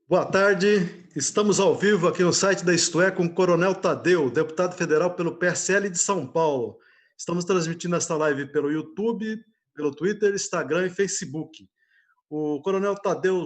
Boa tarde, estamos ao vivo aqui no site da Isto É com o Coronel Tadeu, deputado federal pelo PSL de São Paulo. Estamos transmitindo esta live pelo YouTube, pelo Twitter, Instagram e Facebook. O Coronel Tadeu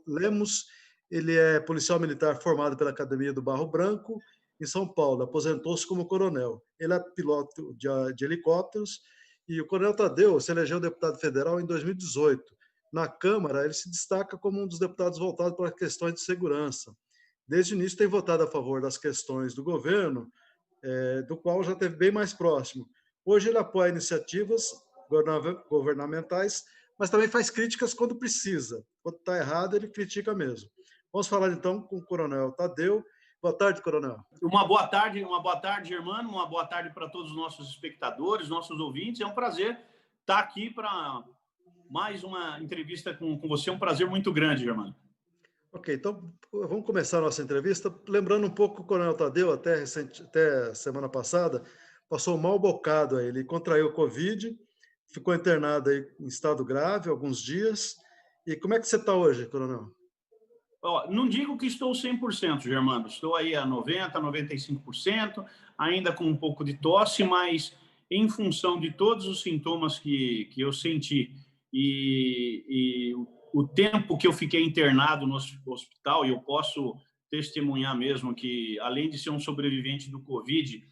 Lemos, ele é policial militar formado pela Academia do Barro Branco, em São Paulo, aposentou-se como coronel. Ele é piloto de helicópteros e o Coronel Tadeu se elegeu deputado federal em 2018. Na Câmara, ele se destaca como um dos deputados voltados para questões de segurança. Desde o início tem votado a favor das questões do governo, do qual já esteve bem mais próximo. Hoje ele apoia iniciativas governamentais, mas também faz críticas quando precisa. Quando está errado, ele critica mesmo. Vamos falar então com o Coronel Tadeu. Boa tarde, Coronel. Uma boa tarde, Germano, uma boa tarde para todos os nossos espectadores, nossos ouvintes. É um prazer estar aqui para mais uma entrevista com você. É um prazer muito grande, Germano. Ok, então vamos começar a nossa entrevista. Lembrando um pouco, o Coronel Tadeu, até semana passada, passou um mal bocado aí. Ele contraiu o Covid, ficou internado aí em estado grave alguns dias. E como é que você está hoje, Coronel? Não digo que estou 100%, Germano. Estou aí a 90%, 95%, ainda com um pouco de tosse, mas em função de todos os sintomas que eu senti e o tempo que eu fiquei internado no hospital, e eu posso testemunhar mesmo que, além de ser um sobrevivente do Covid,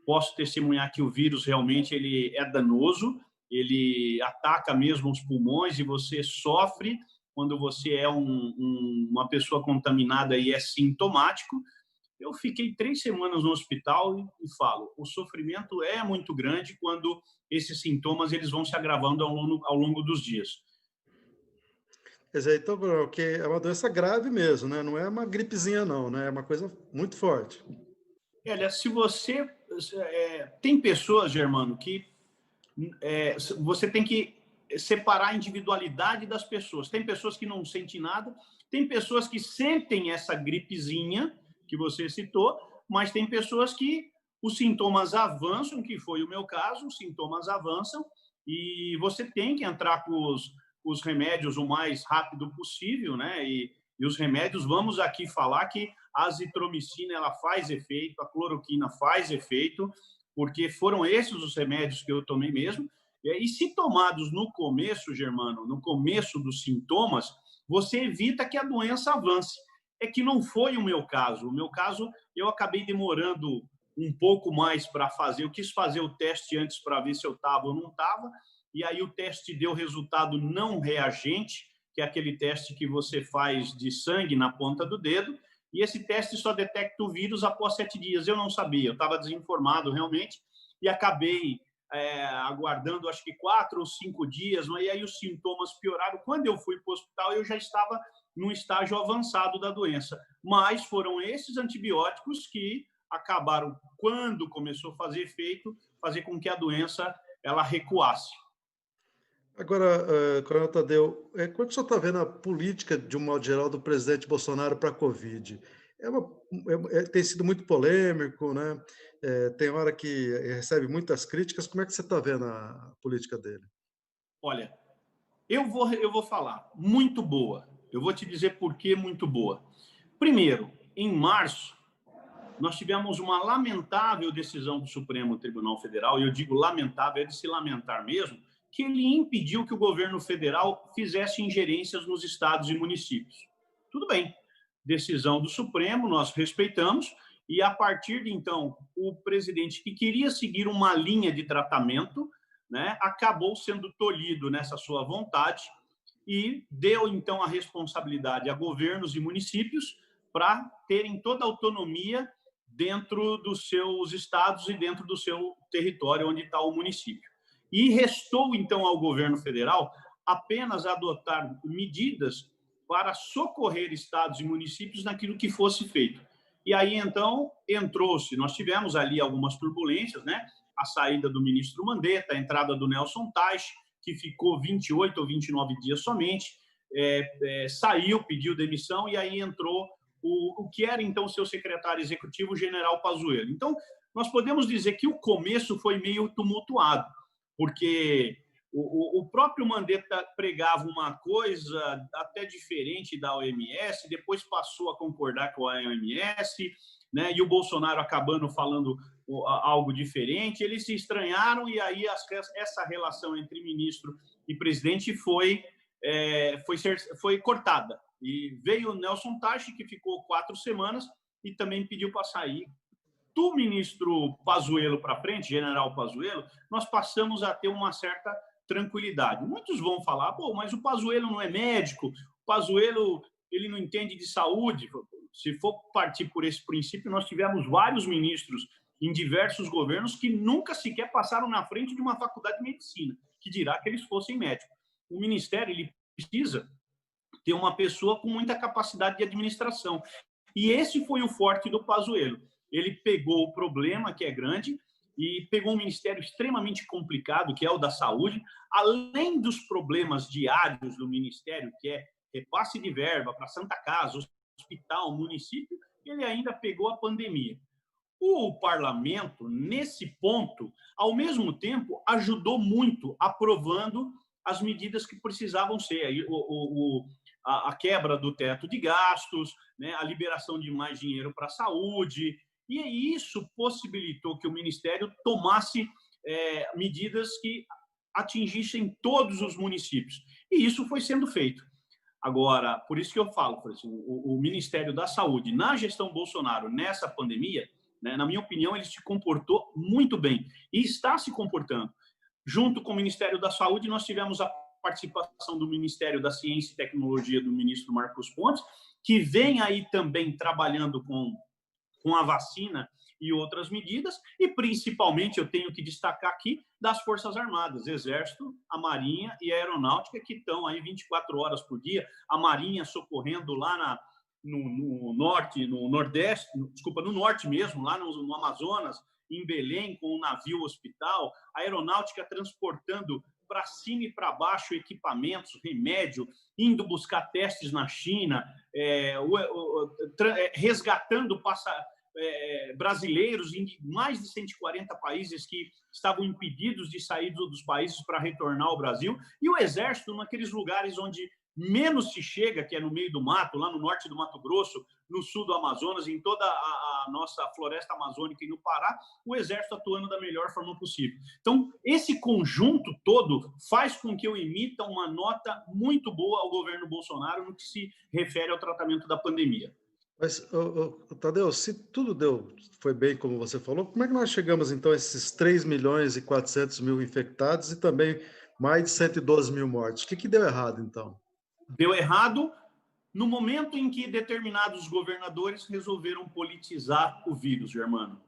posso testemunhar que o vírus realmente ele é danoso, ele ataca mesmo os pulmões e você sofre quando você é uma pessoa contaminada e é sintomático. Eu fiquei 3 semanas no hospital e falo, o sofrimento é muito grande quando esses sintomas eles vão se agravando ao longo dos dias. Quer dizer, então, Coronel, que é uma doença grave mesmo, né? Não é uma gripezinha, não, né? É uma coisa muito forte. Olha, se você... tem pessoas, Germano, que você tem que separar a individualidade das pessoas. Tem pessoas que não sentem nada, tem pessoas que sentem essa gripezinha que você citou, mas tem pessoas que os sintomas avançam, que foi o meu caso, os sintomas avançam e você tem que entrar com os remédios o mais rápido possível, né? E os remédios, vamos aqui falar que a azitromicina ela faz efeito, a cloroquina faz efeito, porque foram esses os remédios que eu tomei mesmo. E se tomados no começo, Germano, no começo dos sintomas, você evita que a doença avance. É que não foi o meu caso. O meu caso, eu acabei demorando um pouco mais para fazer. Eu quis fazer o teste antes para ver se eu estava ou não estava, e aí o teste deu resultado não reagente, que é aquele teste que você faz de sangue na ponta do dedo, e esse teste só detecta o vírus após 7 dias. Eu não sabia, eu estava desinformado realmente, e acabei aguardando acho que 4 ou 5 dias, e aí os sintomas pioraram. Quando eu fui para o hospital, eu já estava num estágio avançado da doença, mas foram esses antibióticos que acabaram, quando começou a fazer efeito, fazer com que a doença ela recuasse. Agora, Coronel Tadeu, como é que o senhor está vendo a política, de um modo geral, do presidente Bolsonaro para a Covid? Tem sido muito polêmico, né? Tem hora que recebe muitas críticas. Como é que você está vendo a política dele? Olha, eu vou falar, muito boa. Eu vou te dizer por que muito boa. Primeiro, em março, nós tivemos uma lamentável decisão do Supremo Tribunal Federal, e eu digo lamentável, é de se lamentar mesmo, que ele impediu que o governo federal fizesse ingerências nos estados e municípios. Tudo bem, decisão do Supremo, nós respeitamos, e a partir de então, o presidente que queria seguir uma linha de tratamento, né, acabou sendo tolhido nessa sua vontade e deu então a responsabilidade a governos e municípios para terem toda a autonomia dentro dos seus estados e dentro do seu território onde está o município. E restou, então, ao governo federal apenas adotar medidas para socorrer estados e municípios naquilo que fosse feito. E aí, então, entrou-se, nós tivemos ali algumas turbulências, né? A saída do ministro Mandetta, a entrada do Nelson Teich, que ficou 28 ou 29 dias somente, saiu, pediu demissão, e aí entrou o que era, então, seu secretário executivo, o general Pazuello. Então, nós podemos dizer que o começo foi meio tumultuado, porque O próprio Mandetta pregava uma coisa até diferente da OMS, depois passou a concordar com a OMS, né? E o Bolsonaro acabando falando algo diferente. Eles se estranharam e aí essa relação entre ministro e presidente foi cortada. E veio o Nelson Teich, que ficou 4 semanas e também pediu para sair. Do ministro Pazuello para frente, general Pazuello, nós passamos a ter uma certa tranquilidade. Muitos vão falar, pô, mas o Pazuello não é médico, o Pazuello ele não entende de saúde. Se for partir por esse princípio, nós tivemos vários ministros em diversos governos que nunca sequer passaram na frente de uma faculdade de medicina, que dirá que eles fossem médicos. O ministério ele precisa ter uma pessoa com muita capacidade de administração. E esse foi o forte do Pazuello. Ele pegou o problema, que é grande, e pegou um ministério extremamente complicado, que é o da saúde, além dos problemas diários do ministério, que é repasse de verba para Santa Casa, hospital, município, ele ainda pegou a pandemia. O parlamento, nesse ponto, ao mesmo tempo, ajudou muito, aprovando as medidas que precisavam ser. A quebra do teto de gastos, né, a liberação de mais dinheiro para a saúde, e isso possibilitou que o Ministério tomasse medidas que atingissem todos os municípios. E isso foi sendo feito. Agora, por isso que eu falo, o Ministério da Saúde, na gestão Bolsonaro, nessa pandemia, né, na minha opinião, ele se comportou muito bem e está se comportando. Junto com o Ministério da Saúde, nós tivemos a participação do Ministério da Ciência e Tecnologia do ministro Marcos Pontes, que vem aí também trabalhando com a vacina e outras medidas, e principalmente, eu tenho que destacar aqui, das Forças Armadas, Exército, a Marinha e a Aeronáutica, que estão aí 24 horas por dia, a Marinha socorrendo lá no norte, no nordeste, desculpa, no norte mesmo, lá no Amazonas, em Belém, com um navio hospital, a Aeronáutica transportando para cima e para baixo equipamentos, remédio, indo buscar testes na China, resgatando brasileiros em mais de 140 países que estavam impedidos de sair dos países para retornar ao Brasil, e o Exército naqueles lugares onde menos se chega, que é no meio do mato, lá no norte do Mato Grosso, no sul do Amazonas, em toda a nossa floresta amazônica e no Pará, o Exército atuando da melhor forma possível. Então, esse conjunto todo faz com que eu emita uma nota muito boa ao governo Bolsonaro no que se refere ao tratamento da pandemia. Mas, Tadeu, se tudo foi bem como você falou, como é que nós chegamos, então, a esses 3.400.000 infectados e também mais de 112 mil mortes? O que deu errado, então? Deu errado no momento em que determinados governadores resolveram politizar o vírus, Germano.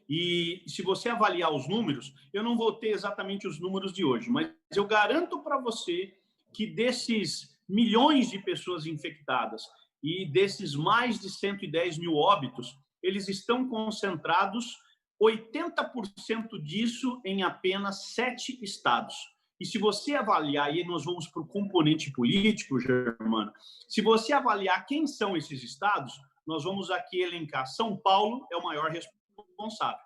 E se você avaliar os números, eu não vou ter exatamente os números de hoje, mas eu garanto para você que desses milhões de pessoas infectadas e desses mais de 110 mil óbitos, eles estão concentrados, 80% disso em apenas 7 estados. E se você avaliar, e nós vamos para o componente político, Germano, se você avaliar quem são esses estados, nós vamos aqui elencar. São Paulo é o maior responsável.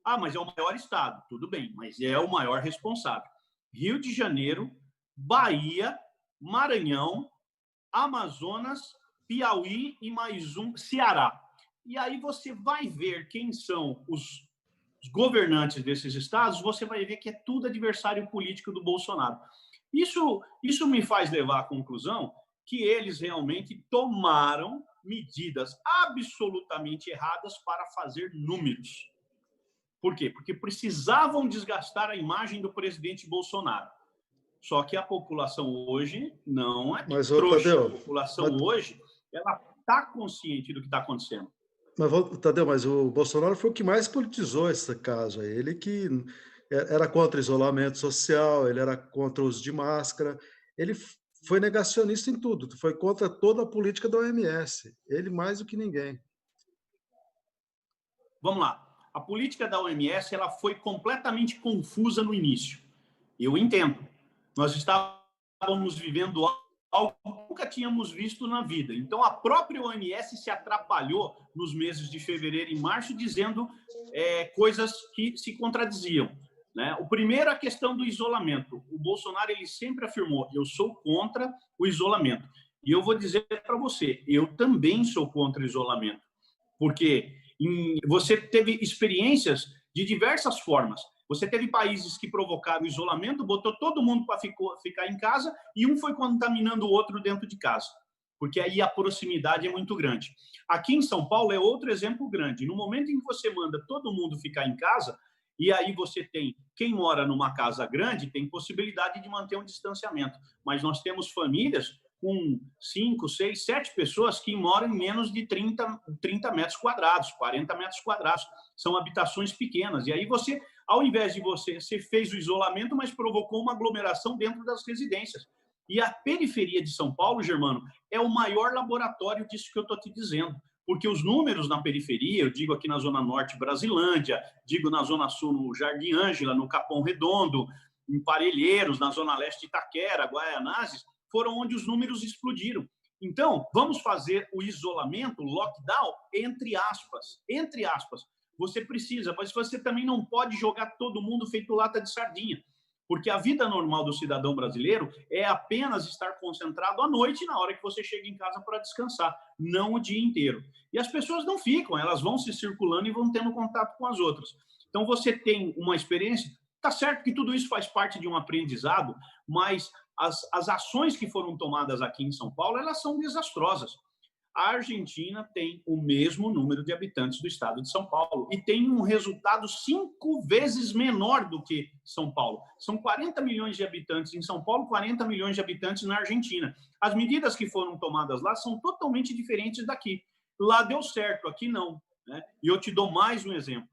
Ah, mas é o maior estado. Tudo bem, mas é o maior responsável. Rio de Janeiro, Bahia, Maranhão, Amazonas, Piauí e mais um, Ceará. E aí você vai ver quem são os governantes desses estados, você vai ver que é tudo adversário político do Bolsonaro. Isso me faz levar à conclusão que eles realmente tomaram medidas absolutamente erradas para fazer números. Por quê? Porque precisavam desgastar a imagem do presidente Bolsonaro. Só que a população hoje não é trouxa. Tadeu, a população hoje ela está consciente do que está acontecendo. Mas, Tadeu, mas o Bolsonaro foi o que mais politizou esse caso. Ele que era contra isolamento social, ele era contra o uso de máscara, ele foi negacionista em tudo, foi contra toda a política da OMS, ele mais do que ninguém. Vamos lá. A política da OMS ela foi completamente confusa no início. Eu entendo. Nós estávamos vivendo algo que nunca tínhamos visto na vida. Então, a própria OMS se atrapalhou nos meses de fevereiro e março, dizendo coisas que se contradiziam. né? O primeiro é a questão do isolamento. O Bolsonaro ele sempre afirmou: eu sou contra o isolamento. E eu vou dizer para você, eu também sou contra o isolamento, porque você teve experiências de diversas formas. Você teve países que provocaram isolamento, botou todo mundo para ficar em casa e um foi contaminando o outro dentro de casa, porque aí a proximidade é muito grande. Aqui em São Paulo é outro exemplo grande. No momento em que você manda todo mundo ficar em casa, e aí você tem quem mora numa casa grande tem possibilidade de manter um distanciamento, mas nós temos famílias com 5, 6, 7 pessoas que moram em menos de 30 metros quadrados, 40 metros quadrados. São habitações pequenas. E aí você, ao invés de você fez o isolamento, mas provocou uma aglomeração dentro das residências. E a periferia de São Paulo, Germano, é o maior laboratório disso que eu estou te dizendo. Porque os números na periferia, eu digo aqui na Zona Norte, Brasilândia, digo na Zona Sul, no Jardim Ângela, no Capão Redondo, em Parelheiros, na Zona Leste, Itaquera, Guaianazes, foram onde os números explodiram. Então, vamos fazer o isolamento, o lockdown, entre aspas. Entre aspas. Você precisa, mas você também não pode jogar todo mundo feito lata de sardinha. Porque a vida normal do cidadão brasileiro é apenas estar concentrado à noite na hora que você chega em casa para descansar, não o dia inteiro. E as pessoas não ficam, elas vão se circulando e vão tendo contato com as outras. Então, você tem uma experiência, tá certo que tudo isso faz parte de um aprendizado, mas as ações que foram tomadas aqui em São Paulo, elas são desastrosas. A Argentina tem o mesmo número de habitantes do estado de São Paulo e tem um resultado 5 vezes menor do que São Paulo. São 40 milhões de habitantes em São Paulo, 40 milhões de habitantes na Argentina. As medidas que foram tomadas lá são totalmente diferentes daqui. Lá deu certo, aqui não, né? E eu te dou mais um exemplo.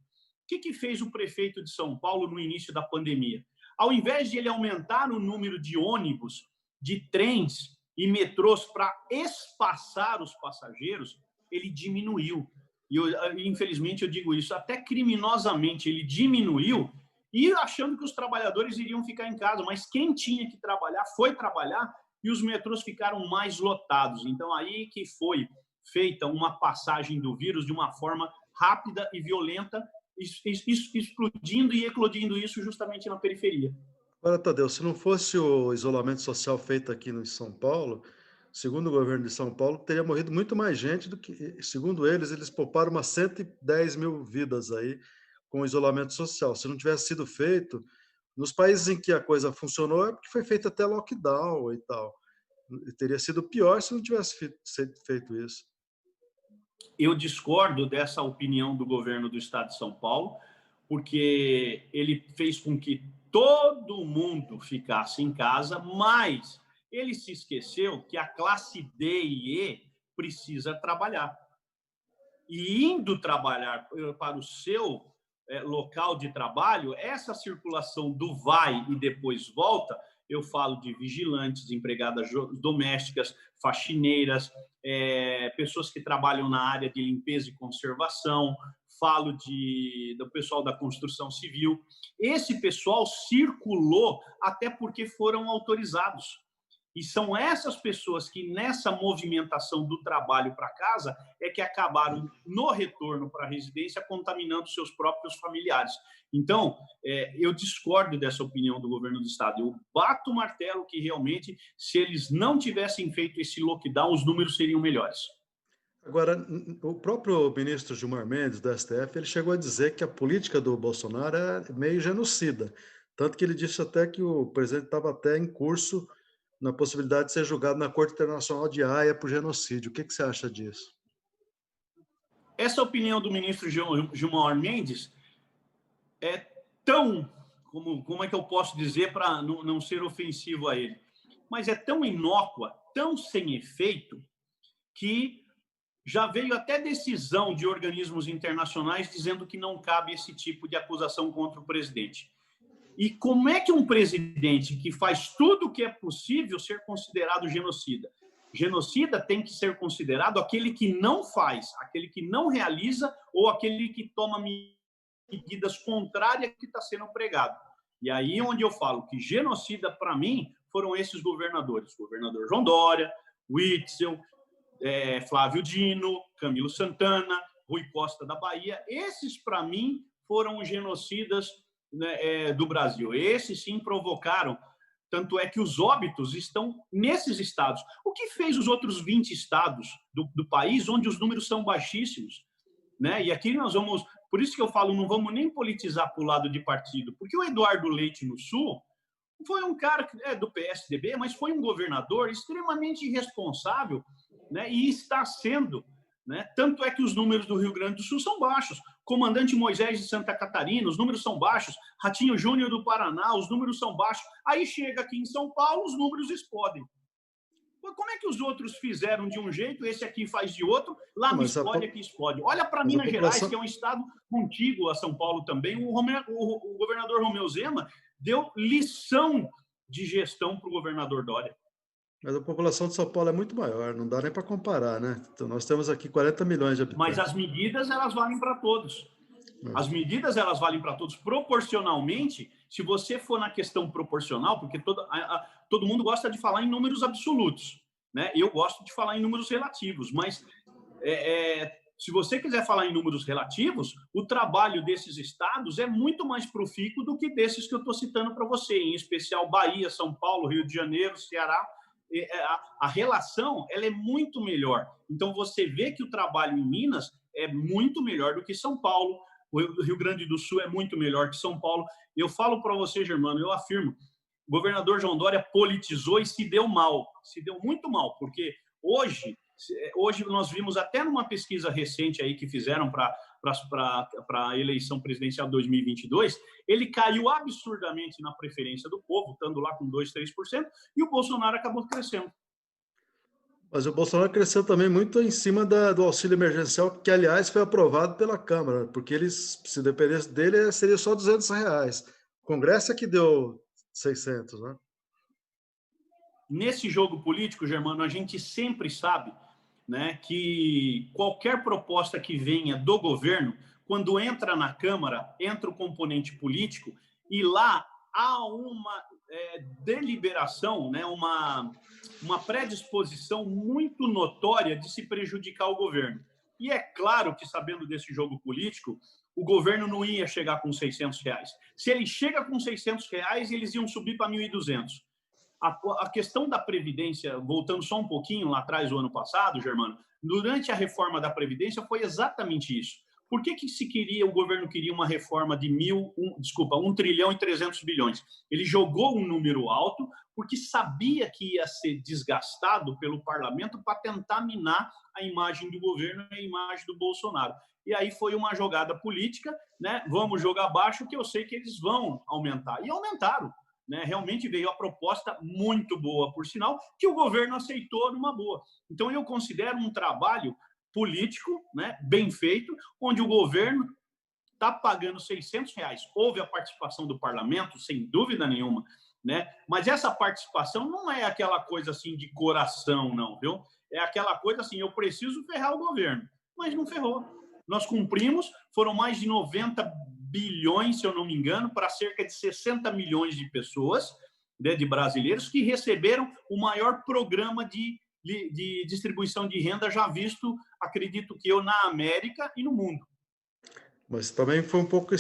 O que fez o prefeito de São Paulo no início da pandemia? Ao invés de ele aumentar o número de ônibus, de trens e metrôs para espaçar os passageiros, ele diminuiu. E infelizmente eu digo isso, até criminosamente ele diminuiu e achando que os trabalhadores iriam ficar em casa, mas quem tinha que trabalhar foi trabalhar e os metrôs ficaram mais lotados. Então aí que foi feita uma passagem do vírus de uma forma rápida e violenta, explodindo e eclodindo isso justamente na periferia. Agora, Tadeu, se não fosse o isolamento social feito aqui em São Paulo, segundo o governo de São Paulo, teria morrido muito mais gente do que, segundo eles pouparam umas 110 mil vidas aí com o isolamento social. Se não tivesse sido feito, nos países em que a coisa funcionou, é porque foi feito até lockdown e tal. E teria sido pior se não tivesse feito isso. Eu discordo dessa opinião do governo do estado de São Paulo, porque ele fez com que todo mundo ficasse em casa, mas ele se esqueceu que a classe D e E precisa trabalhar. E indo trabalhar para o seu local de trabalho, essa circulação do vai e depois volta, eu falo de vigilantes, empregadas domésticas, faxineiras, pessoas que trabalham na área de limpeza e conservação, falo do pessoal da construção civil. Esse pessoal circulou até porque foram autorizados. E são essas pessoas que, nessa movimentação do trabalho para casa, é que acabaram, no retorno para a residência, contaminando seus próprios familiares. Então, eu discordo dessa opinião do governo do estado. Eu bato o martelo que, realmente, se eles não tivessem feito esse lockdown, os números seriam melhores. Agora, o próprio ministro Gilmar Mendes, do STF, ele chegou a dizer que a política do Bolsonaro é meio genocida. Tanto que ele disse até que o presidente estava até em curso na possibilidade de ser julgado na Corte Internacional de Haia por genocídio. O que você acha disso? Essa opinião do ministro Gilmar Mendes é tão, como é que eu posso dizer para não ser ofensivo a ele, mas é tão inócua, tão sem efeito, que já veio até decisão de organismos internacionais dizendo que não cabe esse tipo de acusação contra o presidente. E como é que um presidente que faz tudo o que é possível ser considerado genocida? Genocida tem que ser considerado aquele que não faz, aquele que não realiza ou aquele que toma medidas contrárias ao que está sendo pregado. E aí onde eu falo que genocida, para mim, foram esses governadores. O governador João Dória, Witzel, Flávio Dino, Camilo Santana, Rui Costa da Bahia. Esses, para mim, foram os genocidas né, do Brasil. Esses sim provocaram, tanto é que os óbitos estão nesses estados. O que fez os outros 20 estados do país, onde os números são baixíssimos? Né? E aqui nós vamos... Por isso que eu falo, não vamos nem politizar para o lado de partido, porque o Eduardo Leite, no Sul, foi um cara do PSDB, mas foi um governador extremamente irresponsável, né? E está sendo... Né? Tanto é que os números do Rio Grande do Sul são baixos. Comandante Moisés de Santa Catarina, os números são baixos. Ratinho Júnior do Paraná, os números são baixos. Aí chega aqui em São Paulo, os números explodem. Como é que os outros fizeram de um jeito, esse aqui faz de outro, lá não explode, aqui explode? Olha para Minas Gerais, que é um estado contíguo a São Paulo também. O governador Romeu Zema deu lição de gestão para o governador Dória. Mas a população de São Paulo é muito maior, não dá nem para comparar, né? Então, nós temos aqui 40 milhões de habitantes. Mas as medidas, elas valem para todos. As medidas, elas valem para todos proporcionalmente. Se você for na questão proporcional, porque todo mundo gosta de falar em números absolutos, né? Eu gosto de falar em números relativos, mas se você quiser falar em números relativos, o trabalho desses estados é muito mais profícuo do que desses que eu estou citando para você, em especial Bahia, São Paulo, Rio de Janeiro, Ceará. A relação ela é muito melhor. Então, você vê que o trabalho em Minas é muito melhor do que São Paulo. O Rio Grande do Sul é muito melhor que São Paulo. Eu falo para você, Germano, eu afirmo, o governador João Dória politizou e se deu mal. Se deu muito mal, porque hoje nós vimos até numa pesquisa recente aí que fizeram para a eleição presidencial de 2022, ele caiu absurdamente na preferência do povo, estando lá com 2%, 3%, e o Bolsonaro acabou crescendo. Mas o Bolsonaro cresceu também muito em cima do auxílio emergencial, que, aliás, foi aprovado pela Câmara, porque eles, se dependesse dele, seria só R$200. O Congresso é que deu 600, né? Nesse jogo político, Germano, a gente sempre sabe, né, que qualquer proposta que venha do governo, quando entra na Câmara, entra o componente político e lá há uma deliberação, né, uma predisposição muito notória de se prejudicar o governo. E é claro que, sabendo desse jogo político, o governo não ia chegar com R$600. Se ele chega com R$600, eles iam subir para 1.200. A questão da Previdência, voltando só um pouquinho lá atrás, o ano passado, Germano, durante a reforma da Previdência foi exatamente isso. Por que o governo queria uma reforma de 1,3 trilhão? Ele jogou um número alto porque sabia que ia ser desgastado pelo parlamento para tentar minar a imagem do governo e a imagem do Bolsonaro. E aí foi uma jogada política, né? Vamos jogar baixo, que eu sei que eles vão aumentar. E aumentaram. Né, realmente veio a proposta muito boa, por sinal, que o governo aceitou numa boa. Então, eu considero um trabalho político, né, bem feito, onde o governo está pagando R$600. Houve a participação do parlamento, sem dúvida nenhuma, né? Mas essa participação não é aquela coisa assim de coração, não, viu? É aquela coisa assim, eu preciso ferrar o governo, mas não ferrou. Nós cumprimos, foram mais de 90 bilhões, se eu não me engano, para cerca de 60 milhões de pessoas, né, de brasileiros, que receberam o maior programa de distribuição de renda já visto, acredito que eu, na América e no mundo. Mas também foi um pouco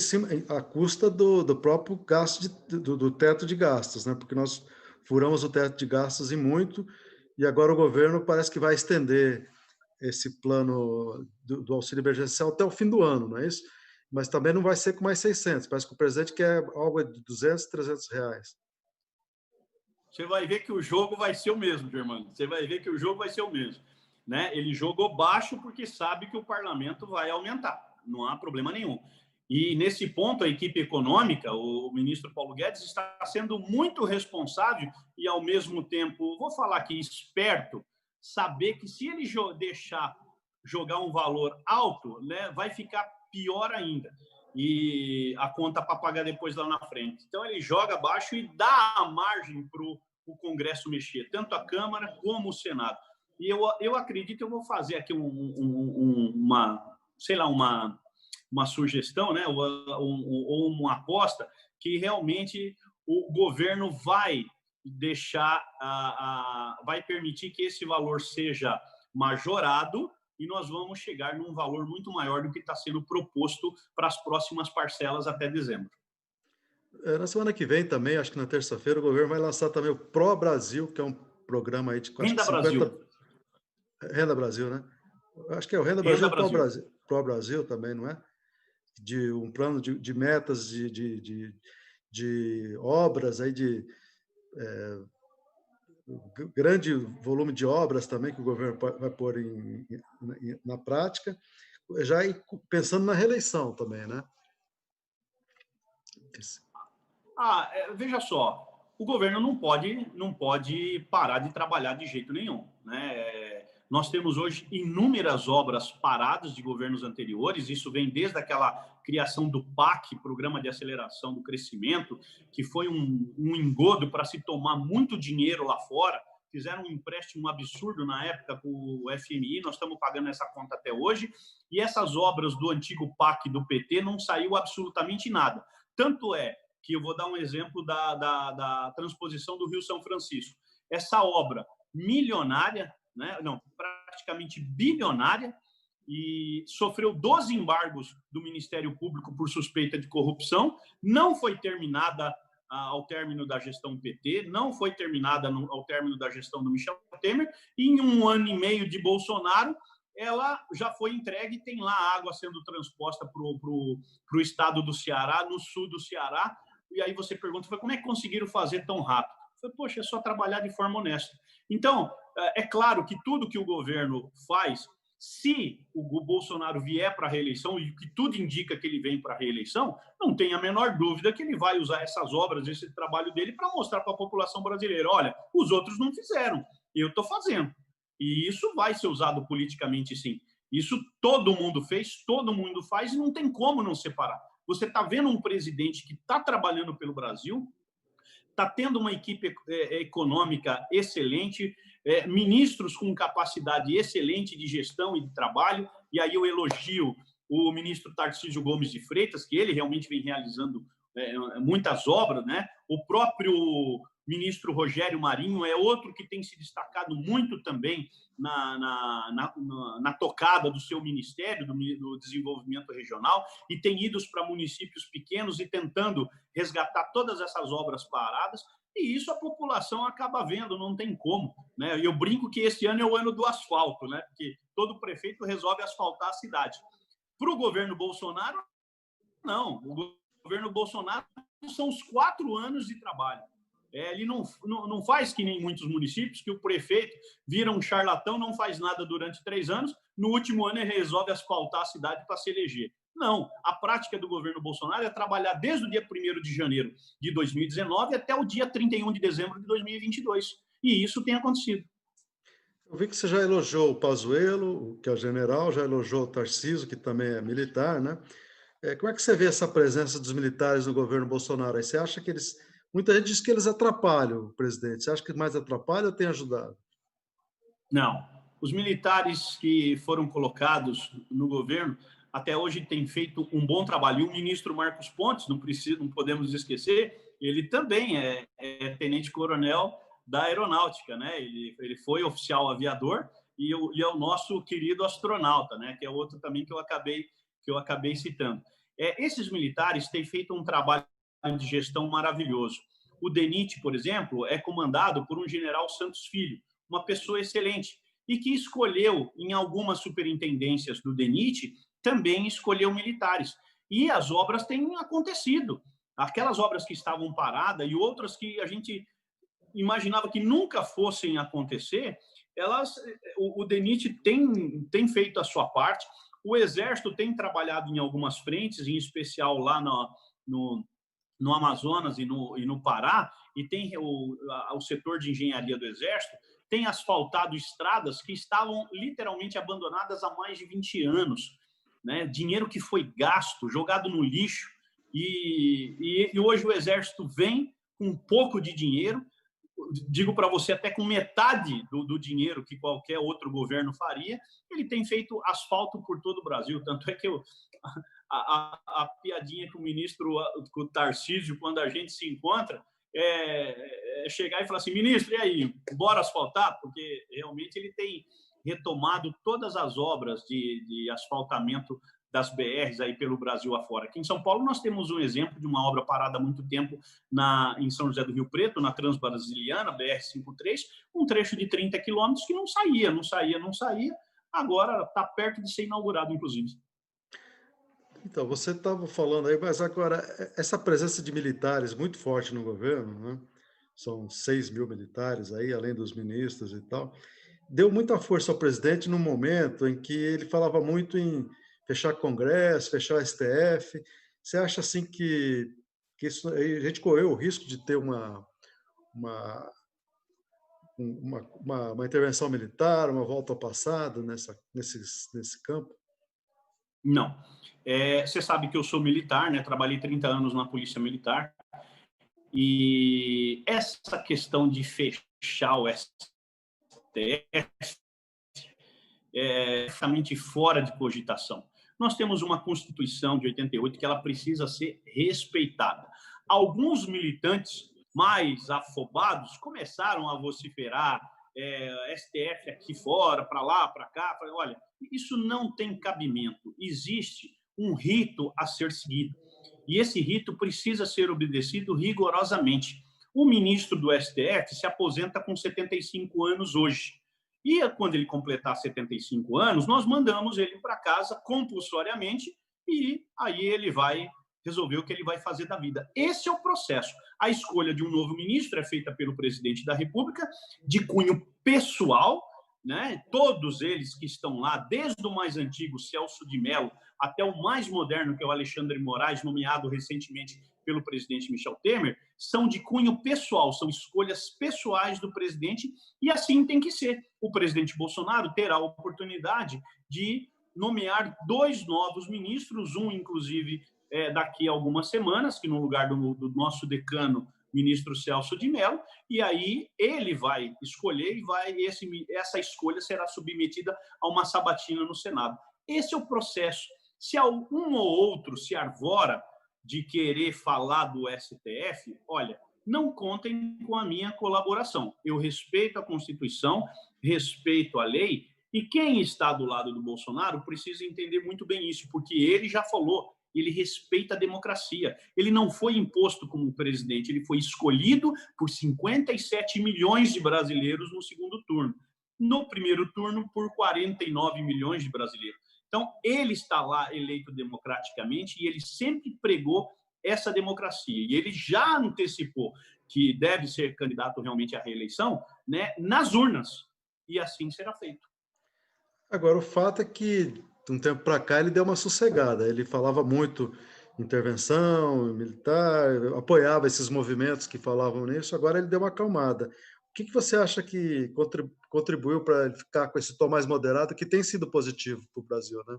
à custa do próprio gasto, do teto de gastos, né? Porque nós furamos o teto de gastos em muito, e agora o governo parece que vai estender esse plano do auxílio emergencial até o fim do ano, não é isso? Mas também não vai ser com mais 600. Parece que o presidente quer algo de R$200, R$300. Você vai ver que o jogo vai ser o mesmo, Germano. Você vai ver que o jogo vai ser o mesmo. Né? Ele jogou baixo porque sabe que o parlamento vai aumentar. Não há problema nenhum. E, nesse ponto, a equipe econômica, o ministro Paulo Guedes, está sendo muito responsável e, ao mesmo tempo, vou falar aqui, esperto, saber que se ele deixar jogar um valor alto, né, vai ficar pior ainda. E a conta para pagar depois lá na frente. Então, ele joga baixo e dá a margem para o Congresso mexer, tanto a Câmara como o Senado. E eu acredito, eu vou fazer aqui uma sugestão, né, ou uma aposta, que realmente o governo vai deixar, vai permitir que esse valor seja majorado e nós vamos chegar num valor muito maior do que está sendo proposto para as próximas parcelas até dezembro. Na semana que vem também, acho que na terça-feira, o governo vai lançar também o Pro Brasil, que é um programa aí de, acho que Renda Brasil. 50... Renda Brasil, né? Acho que é o Renda Brasil Renda e o Pro Brasil. Brasil, Pro Brasil também, não é? De um plano de metas de obras aí grande volume de obras também que o governo vai pôr na prática, já pensando na reeleição também, né? Veja só, o governo não pode parar de trabalhar de jeito nenhum, né? Nós temos hoje inúmeras obras paradas de governos anteriores, isso vem desde aquela criação do PAC, Programa de Aceleração do Crescimento, que foi um engodo para se tomar muito dinheiro lá fora, fizeram um empréstimo absurdo na época com o FMI, nós estamos pagando essa conta até hoje, e essas obras do antigo PAC do PT não saiu absolutamente nada. Tanto é que eu vou dar um exemplo da transposição do Rio São Francisco. Essa obra milionária, né, não, praticamente bilionária, e sofreu 12 embargos do Ministério Público por suspeita de corrupção, não foi terminada ao término da gestão PT, não foi terminada ao término da gestão do Michel Temer, e em 1 ano e meio de Bolsonaro, ela já foi entregue e tem lá água sendo transposta para o estado do Ceará, no sul do Ceará. E aí você pergunta, como é que conseguiram fazer tão rápido? Eu falei, poxa, é só trabalhar de forma honesta. Então, é claro que tudo que o governo faz, se o Bolsonaro vier para a reeleição, e que tudo indica que ele vem para a reeleição, não tem a menor dúvida que ele vai usar essas obras, esse trabalho dele, para mostrar para a população brasileira, olha, os outros não fizeram, eu estou fazendo. E isso vai ser usado politicamente, sim. Isso todo mundo fez, todo mundo faz, e não tem como não separar. Você está vendo um presidente que está trabalhando pelo Brasil, está tendo uma equipe econômica excelente, ministros com capacidade excelente de gestão e de trabalho, e aí eu elogio o ministro Tarcísio Gomes de Freitas, que ele realmente vem realizando muitas obras, né? O próprio ministro Rogério Marinho é outro que tem se destacado muito também na tocada do seu ministério, do desenvolvimento regional, e tem ido para municípios pequenos e tentando resgatar todas essas obras paradas, e isso a população acaba vendo, não tem como, né? Eu brinco que esse ano é o ano do asfalto, né? Porque todo prefeito resolve asfaltar a cidade. Para o governo Bolsonaro, não. O governo Bolsonaro são os 4 anos de trabalho. Ele não faz que nem muitos municípios, que o prefeito vira um charlatão, não faz nada durante 3 anos, no último ano ele resolve asfaltar a cidade para se eleger. Não, a prática do governo Bolsonaro é trabalhar desde o dia 1º de janeiro de 2019 até o dia 31 de dezembro de 2022. E isso tem acontecido. Eu vi que você já elogiou o Pazuello, que é o general, já elogiou o Tarcísio, que também é militar, né? Como é que você vê essa presença dos militares no governo Bolsonaro? Aí você acha que eles... Muita gente diz que eles atrapalham o presidente. Você acha que mais atrapalha ou tem ajudado? Não. Os militares que foram colocados no governo até hoje têm feito um bom trabalho. E o ministro Marcos Pontes, não podemos esquecer, ele também é tenente-coronel da aeronáutica, né? Ele foi oficial aviador e é o nosso querido astronauta, né? Que é outro também que eu acabei citando. Esses militares têm feito um trabalho de gestão maravilhoso. O DENIT, por exemplo, é comandado por um general Santos Filho, uma pessoa excelente, e que escolheu, em algumas superintendências do DENIT, também escolheu militares. E as obras têm acontecido. Aquelas obras que estavam paradas e outras que a gente imaginava que nunca fossem acontecer, o DENIT tem feito a sua parte. O Exército tem trabalhado em algumas frentes, em especial lá no Amazonas e no Pará, e tem o setor de engenharia do Exército, tem asfaltado estradas que estavam literalmente abandonadas há mais de 20 anos. Né? Dinheiro que foi gasto, jogado no lixo, e hoje o Exército vem com um pouco de dinheiro, digo para você, até com metade do dinheiro que qualquer outro governo faria, ele tem feito asfalto por todo o Brasil. Tanto é que a piadinha que o ministro, com o Tarcísio, quando a gente se encontra, é chegar e falar assim, ministro, e aí, bora asfaltar? Porque realmente ele tem retomado todas as obras de asfaltamento das BRs aí pelo Brasil afora. Aqui em São Paulo nós temos um exemplo de uma obra parada há muito tempo em São José do Rio Preto, na Transbrasiliana, BR-53, um trecho de 30 quilômetros que não saía. Agora está perto de ser inaugurado, inclusive. Então, você estava falando aí, mas agora, essa presença de militares muito forte no governo, né? São 6 mil militares aí, além dos ministros e tal, deu muita força ao presidente no momento em que ele falava muito em fechar Congresso, fechar STF. Você acha assim que isso, a gente correu o risco de ter uma, uma intervenção militar, uma volta ao passado nesse campo? Não. Você sabe que eu sou militar, né? Trabalhei 30 anos na Polícia Militar. E essa questão de fechar o STF é realmente fora de cogitação. Nós temos uma Constituição de 88 que ela precisa ser respeitada. Alguns militantes mais afobados começaram a vociferar STF aqui fora, para lá, para cá. Olha, isso não tem cabimento. Existe um rito a ser seguido. E esse rito precisa ser obedecido rigorosamente. O ministro do STF se aposenta com 75 anos hoje. E quando ele completar 75 anos, nós mandamos ele para casa compulsoriamente e aí ele vai resolver o que ele vai fazer da vida. Esse é o processo. A escolha de um novo ministro é feita pelo presidente da República, de cunho pessoal, né? Todos eles que estão lá, desde o mais antigo, Celso de Mello, até o mais moderno, que é o Alexandre Moraes, nomeado recentemente pelo presidente Michel Temer, são de cunho pessoal, são escolhas pessoais do presidente, e assim tem que ser. O presidente Bolsonaro terá a oportunidade de nomear 2 novos ministros, um, inclusive, daqui a algumas semanas, que no lugar do nosso decano, ministro Celso de Mello, e aí ele vai escolher e essa escolha será submetida a uma sabatina no Senado. Esse é o processo. Se algum ou outro se arvora de querer falar do STF, olha, não contem com a minha colaboração. Eu respeito a Constituição, respeito a lei, e quem está do lado do Bolsonaro precisa entender muito bem isso, porque ele já falou, ele respeita a democracia. Ele não foi imposto como presidente, ele foi escolhido por 57 milhões de brasileiros no segundo turno. No primeiro turno, por 49 milhões de brasileiros. Então, ele está lá eleito democraticamente e ele sempre pregou essa democracia. E ele já antecipou que deve ser candidato realmente à reeleição, né, nas urnas. E assim será feito. Agora, o fato é que, de um tempo para cá, ele deu uma sossegada. Ele falava muito em intervenção militar, apoiava esses movimentos que falavam nisso, agora ele deu uma acalmada. O que você acha que contribuiu para ele ficar com esse tom mais moderado, que tem sido positivo para o Brasil, né?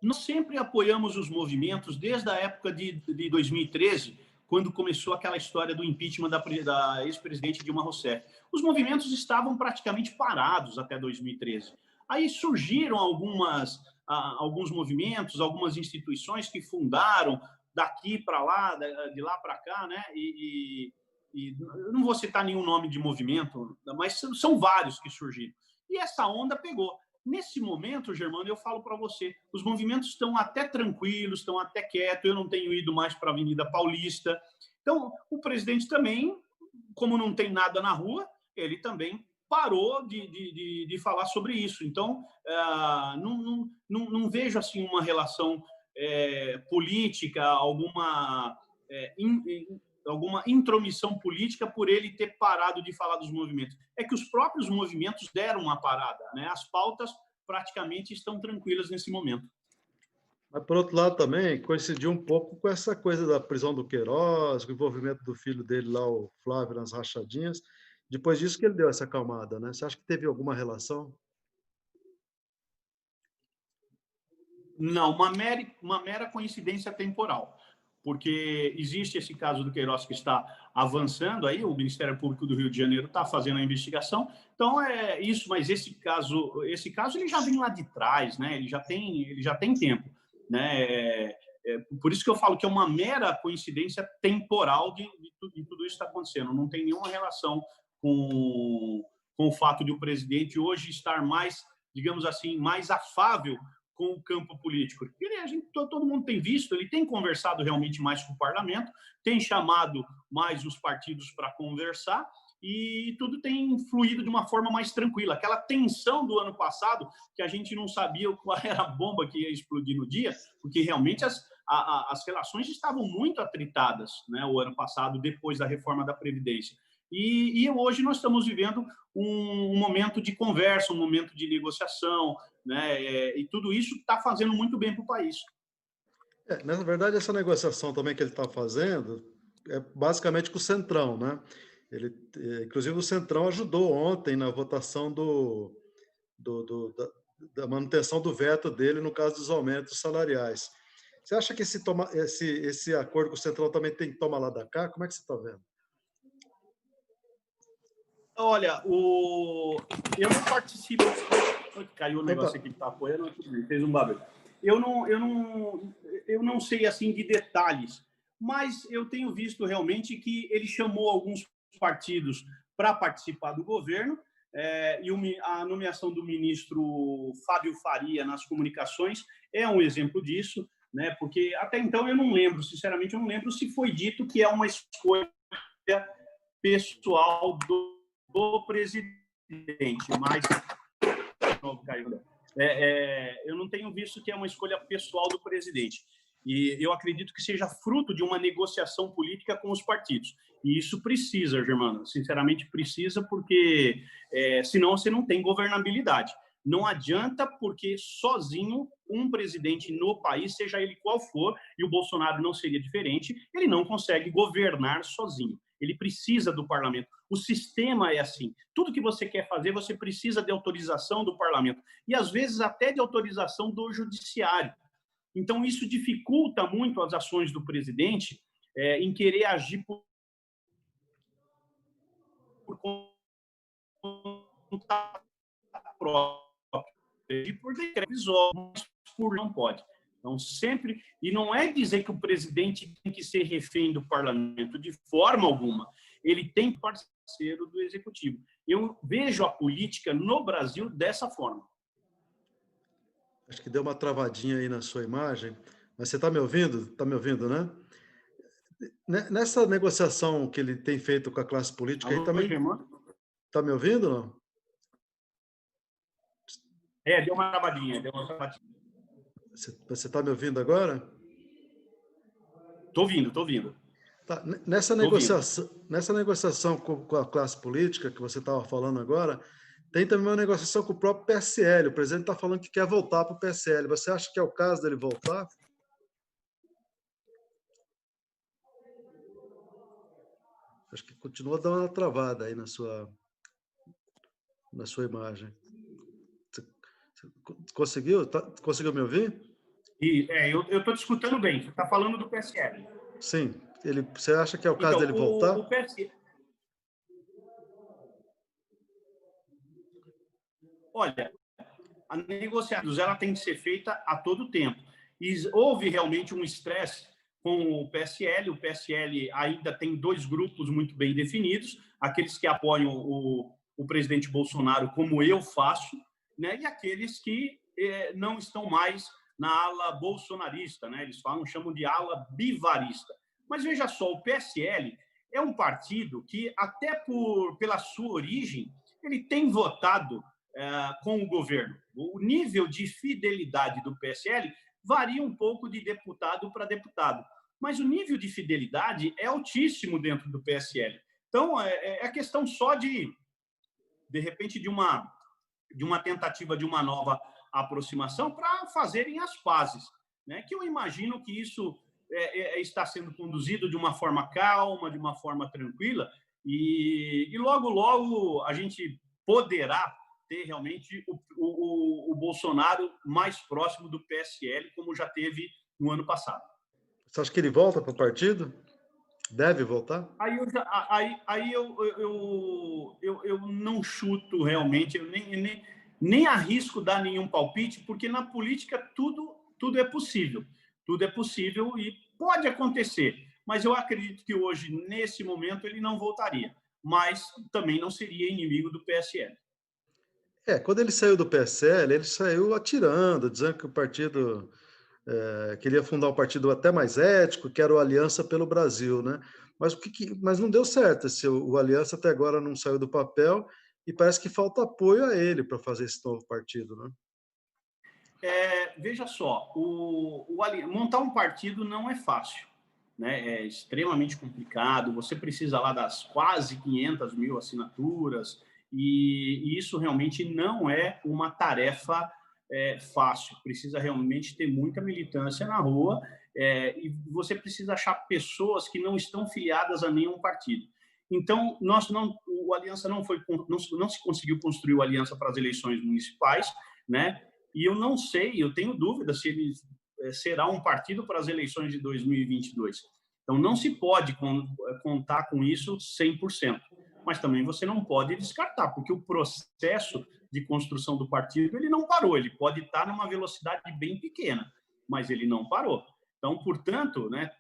Nós sempre apoiamos os movimentos, desde a época de 2013, quando começou aquela história do impeachment da ex-presidente Dilma Rousseff. Os movimentos estavam praticamente parados até 2013. Aí surgiram alguns movimentos, algumas instituições que fundaram daqui para lá, de lá para cá, né? E eu não vou citar nenhum nome de movimento, mas são vários que surgiram. E essa onda pegou. Nesse momento, Germano, eu falo para você, os movimentos estão até tranquilos, estão até quietos, eu não tenho ido mais para a Avenida Paulista. Então, o presidente também, como não tem nada na rua, ele também parou de falar sobre isso. Então, não vejo assim uma relação política, alguma intromissão política por ele ter parado de falar dos movimentos. É que os próprios movimentos deram uma parada, né? As pautas praticamente estão tranquilas nesse momento. Mas, por outro lado, também coincidiu um pouco com essa coisa da prisão do Queiroz, o envolvimento do filho dele lá, o Flávio, nas rachadinhas. Depois disso que ele deu essa acalmada, né? Você acha que teve alguma relação? Não, uma mera coincidência temporal, porque existe esse caso do Queiroz que está avançando aí, o Ministério Público do Rio de Janeiro está fazendo a investigação, então é isso, mas esse caso ele já vem lá de trás, né? Ele já tem tempo, né? Por isso que eu falo que é uma mera coincidência temporal de tudo isso está acontecendo, não tem nenhuma relação com o fato de o presidente hoje estar mais digamos assim, mais afável com o campo político. Todo mundo tem visto, ele tem conversado realmente mais com o parlamento, tem chamado mais os partidos para conversar, e tudo tem fluído de uma forma mais tranquila. Aquela tensão do ano passado, que a gente não sabia qual era a bomba que ia explodir no dia, porque realmente as relações estavam muito atritadas, né, o ano passado, depois da reforma da Previdência. E hoje nós estamos vivendo um momento de conversa, um momento de negociação, né, e tudo isso está fazendo muito bem para o país. Na verdade, essa negociação também que ele está fazendo é basicamente com o Centrão, né? Inclusive, o Centrão ajudou ontem na votação da manutenção do veto dele no caso dos aumentos salariais. Você acha que esse acordo com o Centrão também tem que tomar lá da cá? Como é que você está vendo? Olha, eu não participo... Caiu o negócio aqui que está apoiando, fez um barulho. Eu não sei assim de detalhes, mas eu tenho visto realmente que ele chamou alguns partidos para participar do governo, e a nomeação do ministro Fábio Faria nas comunicações é um exemplo disso, né? Porque até então eu não lembro, sinceramente, eu não lembro se foi dito que é uma escolha pessoal do presidente, mas eu não tenho visto que é uma escolha pessoal do presidente. E eu acredito que seja fruto de uma negociação política com os partidos. E isso precisa, Germano, sinceramente precisa, porque senão você não tem governabilidade. Não adianta, porque sozinho um presidente no país, seja ele qual for, e o Bolsonaro não seria diferente, ele não consegue governar sozinho. Ele precisa do parlamento. O sistema é assim. Tudo que você quer fazer, você precisa de autorização do parlamento. E, às vezes, até de autorização do judiciário. Então, isso dificulta muito as ações do presidente em querer agir por conta própria. E por decreto, mas por não pode. Então, sempre... E não é dizer que o presidente tem que ser refém do parlamento, de forma alguma. Ele tem parceiro do executivo. Eu vejo a política no Brasil dessa forma. Acho que deu uma travadinha aí na sua imagem, mas você está me ouvindo? Está me ouvindo, né? Nessa negociação que ele tem feito com a classe política, aí também... Está me ouvindo, não? Deu uma travadinha, Você está me ouvindo agora? Estou ouvindo. Tá. Nessa negociação com a classe política que você estava falando agora, tem também uma negociação com o próprio PSL. O presidente está falando que quer voltar para o PSL. Você acha que é o caso dele voltar? Acho que continua dando uma travada aí na sua imagem. Conseguiu? Conseguiu me ouvir? Eu estou te escutando bem. Você está falando do PSL. Sim. Você acha que é o caso dele voltar? O PSL... Olha, a negociação ela tem que ser feita a todo tempo. E houve realmente um estresse com o PSL. O PSL ainda tem dois grupos muito bem definidos, aqueles que apoiam o presidente Bolsonaro, como eu faço, né? E aqueles que não estão mais na ala bolsonarista, né? Eles chamam de ala bivarista. Mas veja só, o PSL é um partido que, até pela sua origem, ele tem votado com o governo. O nível de fidelidade do PSL varia um pouco de deputado para deputado, mas o nível de fidelidade é altíssimo dentro do PSL. Então, é questão só de repente, de uma tentativa de uma nova aproximação para fazerem as pazes, né? Que eu imagino que isso está sendo conduzido de uma forma calma, de uma forma tranquila, e logo, logo a gente poderá ter realmente o Bolsonaro mais próximo do PSL, como já teve no ano passado. Você acha que ele volta para o partido? Deve voltar? Aí eu não chuto realmente, eu nem arrisco dar nenhum palpite, porque na política tudo é possível. Tudo é possível e pode acontecer. Mas eu acredito que hoje, nesse momento, ele não voltaria. Mas também não seria inimigo do PSL. Quando ele saiu do PSL, ele saiu atirando, dizendo que o partido queria fundar um partido até mais ético, que era o Aliança pelo Brasil, né? Mas, mas não deu certo. O Aliança até agora não saiu do papel e parece que falta apoio a ele para fazer esse novo partido, né? Veja só, montar um partido não é fácil, né? É extremamente complicado. Você precisa lá das quase 500 mil assinaturas e isso realmente não é uma tarefa fácil. Precisa realmente ter muita militância na rua e você precisa achar pessoas que não estão filiadas a nenhum partido. Então, o Aliança não se conseguiu construir o Aliança para as eleições municipais, né? E eu não sei, eu tenho dúvida se ele será um partido para as eleições de 2022. Então, não se pode contar com isso 100%. Mas também você não pode descartar, porque o processo de construção do partido ele não parou. Ele pode estar numa velocidade bem pequena, mas ele não parou. Então, portanto, né,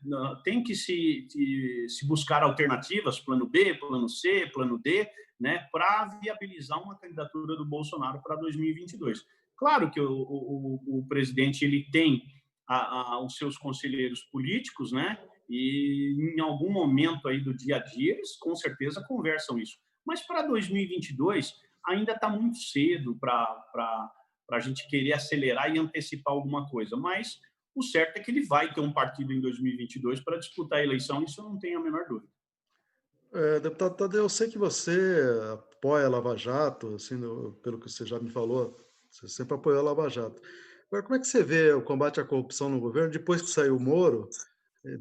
tem que se buscar alternativas, plano B, plano C, plano D, né, para viabilizar uma candidatura do Bolsonaro para 2022. Claro que o presidente ele tem os seus conselheiros políticos, né? E em algum momento aí do dia a dia eles com certeza conversam isso. Mas para 2022 ainda está muito cedo para a gente querer acelerar e antecipar alguma coisa. Mas o certo é que ele vai ter um partido em 2022 para disputar a eleição, isso eu não tenho a menor dúvida. Deputado Tadeu, eu sei que você apoia a Lava Jato, assim, pelo que você já me falou, você sempre apoiou a Lava Jato. Agora, como é que você vê o combate à corrupção no governo? Depois que saiu o Moro,